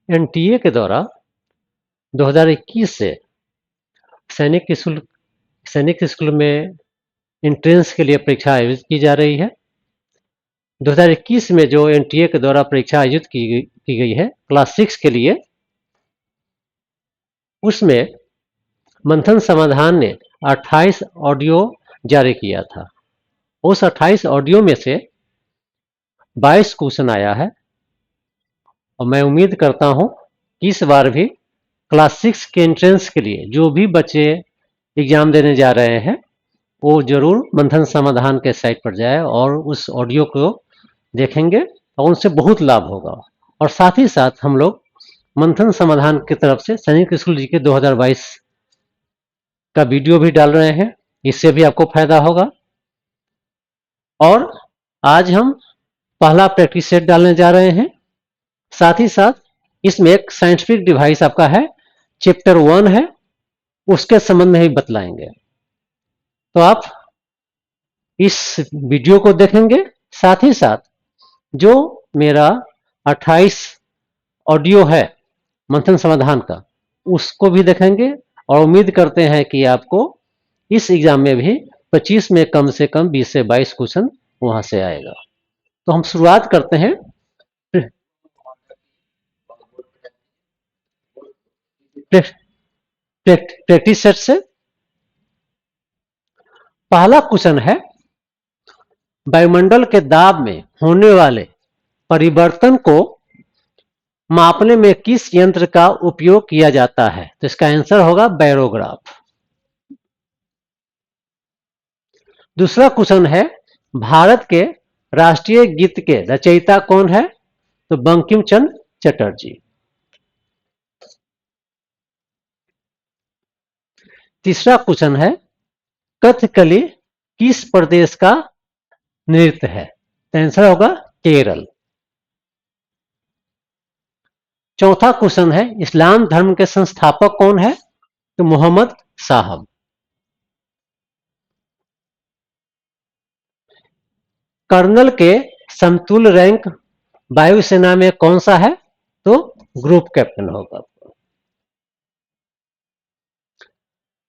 NTA के द्वारा 2021 से सैनिक स्कूल में एंट्रेंस के लिए परीक्षा आयोजित की जा रही है। 2021 में जो एनटीए के द्वारा परीक्षा आयोजित की गई है क्लास 6 के लिए, उसमें मंथन समाधान ने 28 ऑडियो जारी किया था। उस 28 ऑडियो में से 22 क्वेश्चन आया है और मैं उम्मीद करता हूं कि इस बार भी क्लास 6 के एंट्रेंस के लिए जो भी बच्चे एग्जाम देने जा रहे हैं वो जरूर मंथन समाधान के साइट पर जाए और उस ऑडियो को देखेंगे और उनसे बहुत लाभ होगा। और साथ ही साथ हम लोग मंथन समाधान की तरफ से सैनिक स्कूल जी के 2022 का वीडियो भी डाल रहे हैं, इससे भी आपको फायदा होगा। और आज हम पहला प्रैक्टिस सेट डालने जा रहे हैं। साथ ही साथ इसमें एक साइंटिफिक डिवाइस आपका है, चैप्टर 1 है, उसके संबंध में भी बतलाएंगे। तो आप इस वीडियो को देखेंगे, साथ ही साथ जो मेरा 28 ऑडियो है मंथन समाधान का उसको भी देखेंगे और उम्मीद करते हैं कि आपको इस एग्जाम में भी 25 में कम से कम 20 से 22 क्वेश्चन वहां से आएगा। तो हम शुरुआत करते हैं प्रैक्टिस सेट से। पहला क्वेश्चन है, वायुमंडल के दाब में होने वाले परिवर्तन को मापने में किस यंत्र का उपयोग किया जाता है? तो इसका आंसर होगा बैरोग्राफ। दूसरा क्वेश्चन है, भारत के राष्ट्रीय गीत के रचयिता कौन है? तो बंकिम चंद्र चटर्जी। तीसरा क्वेश्चन है, कथकली किस प्रदेश का नृत्य है? तो आंसर होगा केरल। चौथा क्वेश्चन है, इस्लाम धर्म के संस्थापक कौन है? तो मोहम्मद साहब। कर्नल के समतुल्य रैंक वायुसेना में कौन सा है? तो ग्रुप कैप्टन होगा।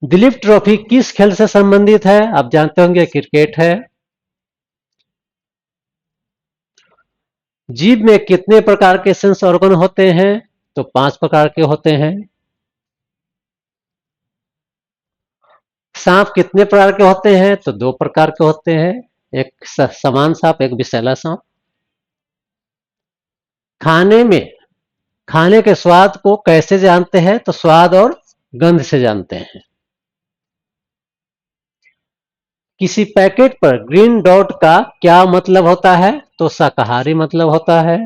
दिलीप ट्रॉफी किस खेल से संबंधित है? आप जानते होंगे क्रिकेट है। जीभ में कितने प्रकार के सेंस ऑर्गन होते हैं? तो 5 प्रकार के होते हैं। सांप कितने प्रकार के होते हैं? तो 2 प्रकार के होते हैं, एक समान सांप, एक विषैला सांप। खाने में खाने के स्वाद को कैसे जानते हैं? तो स्वाद और गंध से जानते हैं। किसी पैकेट पर ग्रीन डॉट का क्या मतलब होता है? तो शाकाहारी मतलब होता है।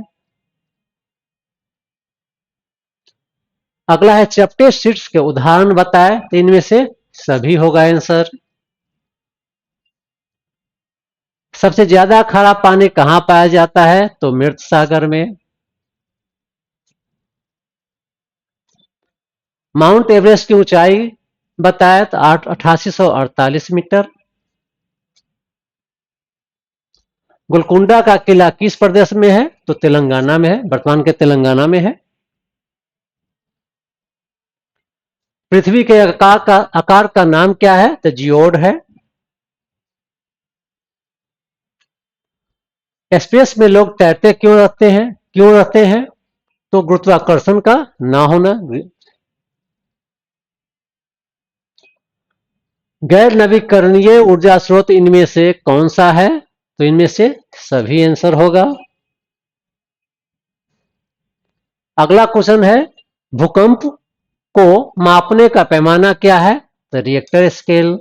अगला है, चपटे सीड्स के उदाहरण बताएं। तो इनमें से सभी होगा आंसर। सबसे ज्यादा खारा पानी कहां पाया जाता है? तो मृत सागर में। माउंट एवरेस्ट की ऊंचाई बताए तो 8848 मीटर। गोलकुंडा का किला किस प्रदेश में है? तो तेलंगाना में है, वर्तमान के तेलंगाना में है। पृथ्वी के आकार का नाम क्या है? तो जियोड है। स्पेस में लोग तैरते क्यों रहते हैं? तो गुरुत्वाकर्षण का ना होना। गैर नवीकरणीय ऊर्जा स्रोत इनमें से कौन सा है? तो इनमें से सभी आंसर होगा। अगला क्वेश्चन है, भूकंप को मापने का पैमाना क्या है? तो रिएक्टर स्केल।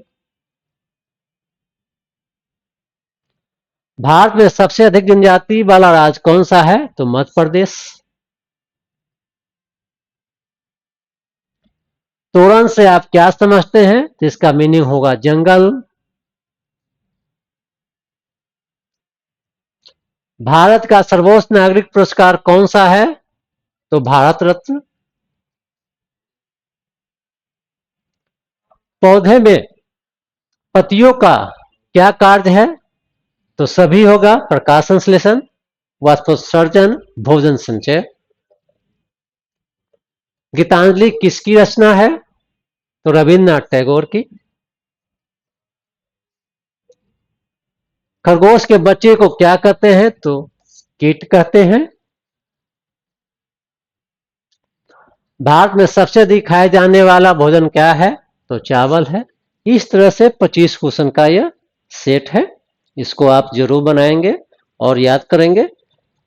भारत में सबसे अधिक जनजाति वाला राज्य कौन सा है? तो मध्य प्रदेश। तोरण से आप क्या समझते हैं? तो इसका मीनिंग होगा जंगल। भारत का सर्वोच्च नागरिक पुरस्कार कौन सा है? तो भारत रत्न। पौधे में पत्तियों का क्या कार्य है? तो सभी होगा, प्रकाश संश्लेषण, वाष्पोत्सर्जन, भोजन संचय। गीतांजलि किसकी रचना है? तो रविन्द्रनाथ टैगोर की। खरगोश के बच्चे को क्या कहते हैं? तो कीट कहते हैं। भारत में सबसे अधिक खाया जाने वाला भोजन क्या है? तो चावल है। इस तरह से 25 क्वेश्चन का यह सेट है। इसको आप जरूर बनाएंगे और याद करेंगे।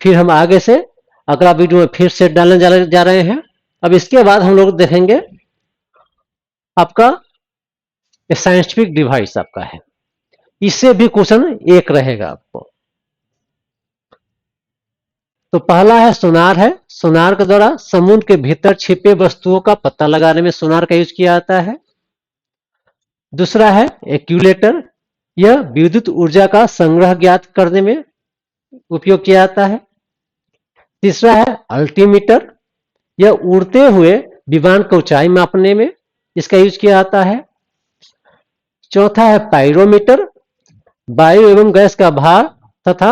फिर हम आगे से अगला वीडियो में फिर सेट डालने जा रहे हैं। अब इसके बाद हम लोग देखेंगे आपका साइंटिफिक डिवाइस आपका है, इससे भी क्वेश्चन एक रहेगा आपको। तो पहला है सोनार है। सोनार के द्वारा समुद्र के भीतर छिपे वस्तुओं का पता लगाने में सोनार का यूज किया जाता है। दूसरा है एक्यूलेटर, यह विद्युत ऊर्जा का संग्रह ज्ञात करने में उपयोग किया जाता है। तीसरा है अल्टीमीटर, यह उड़ते हुए विमान की ऊंचाई मापने में इसका यूज किया जाता है। चौथा है पायरोमीटर, वायु एवं गैस का भार तथा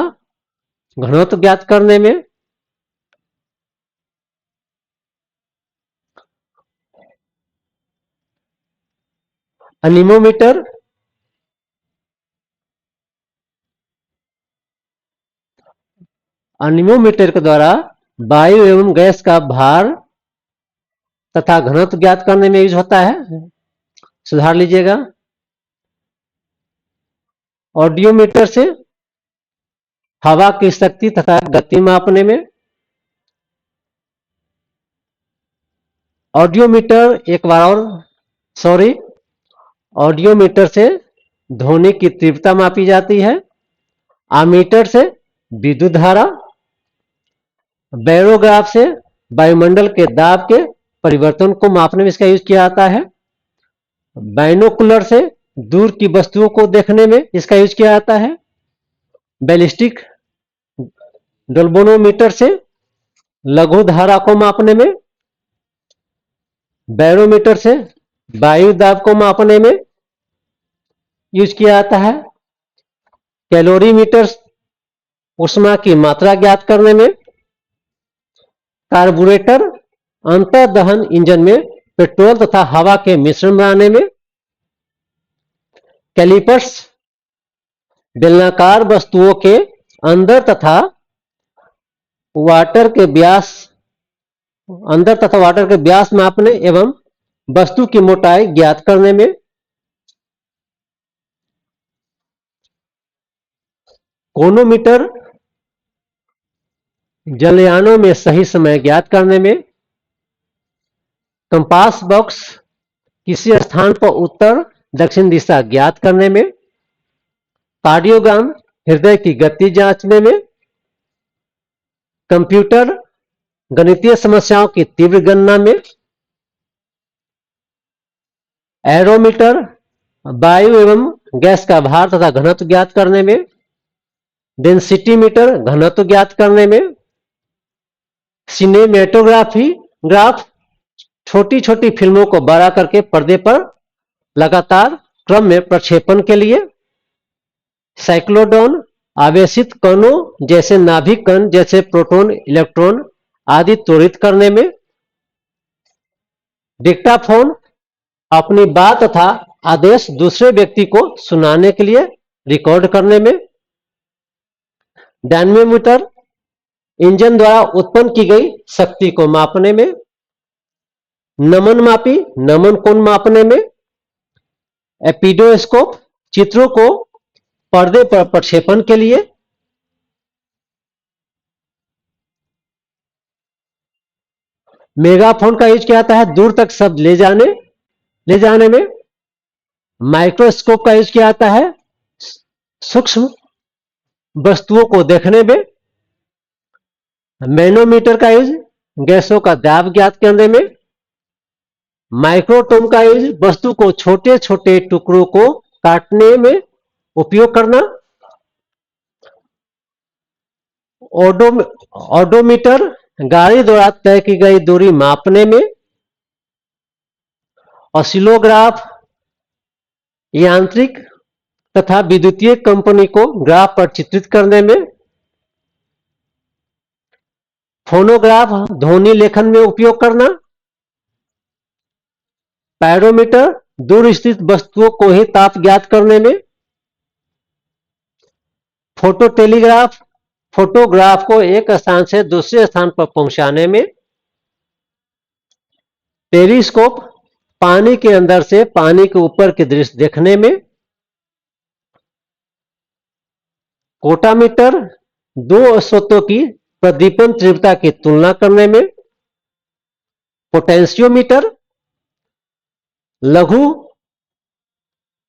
घनत्व ज्ञात करने में। अनिमोमीटर, अनिमोमीटर के द्वारा वायु एवं गैस का भार तथा घनत्व ज्ञात करने में यूज होता है, सुधार लीजिएगा। ऑडियोमीटर से हवा की शक्ति तथा गति मापने में। ऑडियोमीटर एक बार और सॉरी ऑडियोमीटर से ध्वनि की तीव्रता मापी जाती है। आमीटर से विद्युत धारा। बैरोग्राफ से वायुमंडल के दाब के परिवर्तन को मापने में इसका यूज किया जाता है। बाइनोकुलर से दूर की वस्तुओं को देखने में इसका यूज किया जाता है। बैलिस्टिक गैल्वेनोमीटर से लघु धारा को मापने में। बैरोमीटर से वायु दाब को मापने में यूज किया जाता है। कैलोरीमीटर ऊष्मा की मात्रा ज्ञात करने में। कार्बोरेटर अंतर दहन इंजन में पेट्रोल तथा हवा के मिश्रण बनाने में। कैलिपर्स बेलनाकार वस्तुओं के अंदर तथा वाटर के व्यास मापने एवं वस्तु की मोटाई ज्ञात करने में। कोनोमीटर जलयानों में सही समय ज्ञात करने में। कंपास बॉक्स किसी स्थान पर उत्तर दक्षिण दिशा ज्ञात करने में। कार्डियोग्राम हृदय की गति जांचने में। कंप्यूटर गणितीय समस्याओं की तीव्र गणना में। एरोमीटर वायु एवं गैस का भार तथा घनत्व ज्ञात करने में। डेंसिटी मीटर घनत्व ज्ञात करने में। ग्राफ छोटी छोटी फिल्मों को बड़ा करके पर्दे पर लगातार क्रम में प्रक्षेपण के लिए। साइक्लोडॉन आवेशित कणों जैसे नाभिक कण जैसे प्रोटॉन इलेक्ट्रॉन आदि त्वरित करने में। डिक्टाफोन अपनी बात तथा आदेश दूसरे व्यक्ति को सुनाने के लिए रिकॉर्ड करने में। डायनेमोमीटर इंजन द्वारा उत्पन्न की गई शक्ति को मापने में। नमन मापी नमन कोण मापने में। एपिडोस्कोप चित्रों को पर्दे पर प्रक्षेपण के लिए। मेगाफोन का यूज किया जाता है दूर तक शब्द ले जाने में। माइक्रोस्कोप का यूज किया जाता है सूक्ष्म वस्तुओं को देखने में। मैनोमीटर का यूज गैसों का दाब ज्ञात करने में। माइक्रोटोम का यूज वस्तु को छोटे छोटे टुकड़ों को काटने में उपयोग करना। ओडोमीटर गाड़ी द्वारा तय की गई दूरी मापने में। ऑसिलोग्राफ यांत्रिक तथा विद्युतीय कंपनी को ग्राफ पर चित्रित करने में। फोनोग्राफ ध्वनि लेखन में उपयोग करना। पायरोमीटर दूर स्थित वस्तुओं को ही ताप ज्ञात करने में। फोटो टेलीग्राफ फोटोग्राफ को एक स्थान से दूसरे स्थान पर पहुंचाने में। पेरिस्कोप पानी के अंदर से पानी के ऊपर के दृश्य देखने में। कोटामीटर दो स्रोतों की प्रदीपन तीव्रता की तुलना करने में। पोटेंशियोमीटर लघु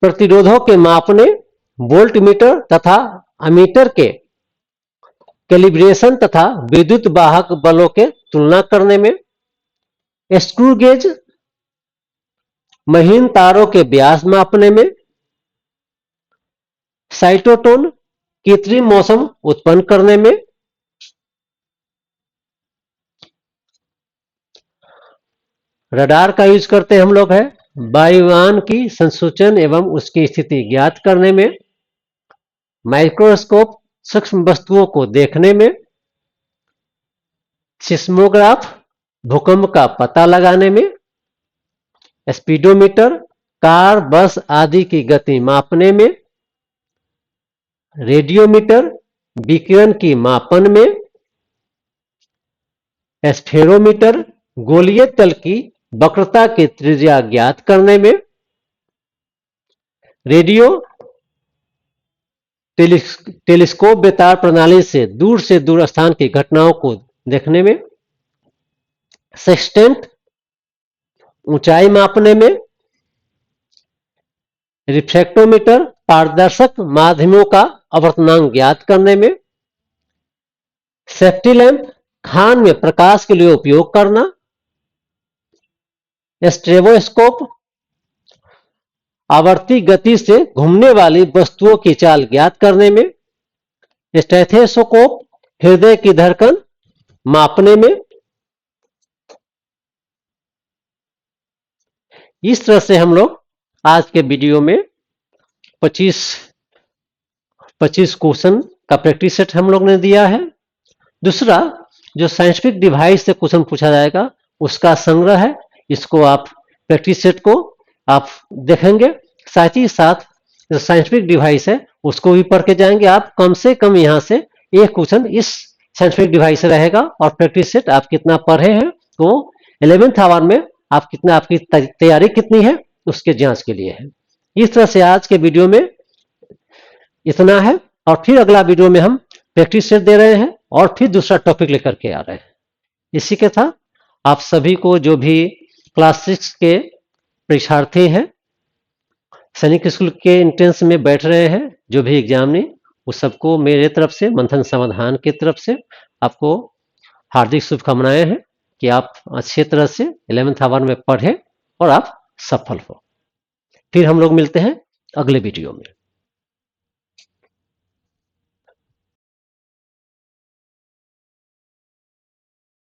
प्रतिरोधों के मापने। वोल्टमीटर तथा अमीटर के कैलिब्रेशन तथा विद्युत वाहक बलों के तुलना करने में। स्क्रू गेज महीन तारों के व्यास मापने में। साइटोटोन कृत्रिम मौसम उत्पन्न करने में। रडार का यूज करते हम लोग है वायुयान की संसूचन एवं उसकी स्थिति ज्ञात करने में। माइक्रोस्कोप सूक्ष्म वस्तुओं को देखने में। सिस्मोग्राफ भूकंप का पता लगाने में। स्पीडोमीटर कार बस आदि की गति मापने में। रेडियोमीटर विकिरण की मापन में। स्फेरोमीटर गोलीय तल की वक्रता की त्रिज्या ज्ञात करने में। रेडियो टेलीस्कोप बेतार प्रणाली से दूर स्थान की घटनाओं को देखने में। सेक्सटेंट ऊंचाई मापने में। रिफ्रैक्टोमीटर पारदर्शक माध्यमों का अपवर्तनांक ज्ञात करने में। सेफ्टी लैंप खान में प्रकाश के लिए उपयोग करना। स्ट्रेबोस्कोप आवर्ती गति से घूमने वाली वस्तुओं की चाल ज्ञात करने में। स्टेथोस्कोप हृदय की धड़कन मापने में। इस तरह से हम लोग आज के वीडियो में 25 क्वेश्चन का प्रैक्टिस सेट हम लोग ने दिया है। दूसरा जो साइंटिफिक डिवाइस से क्वेश्चन पूछा जाएगा उसका संग्रह है, इसको आप प्रैक्टिस सेट को आप देखेंगे, साथ ही साथ जो साइंटिफिक डिवाइस है उसको भी पढ़ के जाएंगे आप। कम से कम यहाँ से एक क्वेश्चन इस साइंटिफिक डिवाइस से रहेगा और प्रैक्टिस सेट आप कितना पढ़े हैं तो 11th आवर में आप कितना आपकी तैयारी कितनी है उसके जांच के लिए है। इस तरह से आज के वीडियो में इतना है और फिर अगला वीडियो में हम प्रैक्टिस सेट दे रहे हैं और फिर दूसरा टॉपिक लेकर के आ रहे हैं। इसी के साथ आप सभी को जो भी क्लास 6 के परीक्षार्थी हैं, सैनिक स्कूल के एंट्रेंस में बैठ रहे हैं, जो भी एग्जाम नहीं, उस सबको मेरे तरफ से मंथन समाधान की तरफ से आपको हार्दिक शुभकामनाएं हैं कि आप अच्छे तरह से 11th आवर में पढ़ें और आप सफल हो। फिर हम लोग मिलते हैं अगले वीडियो में।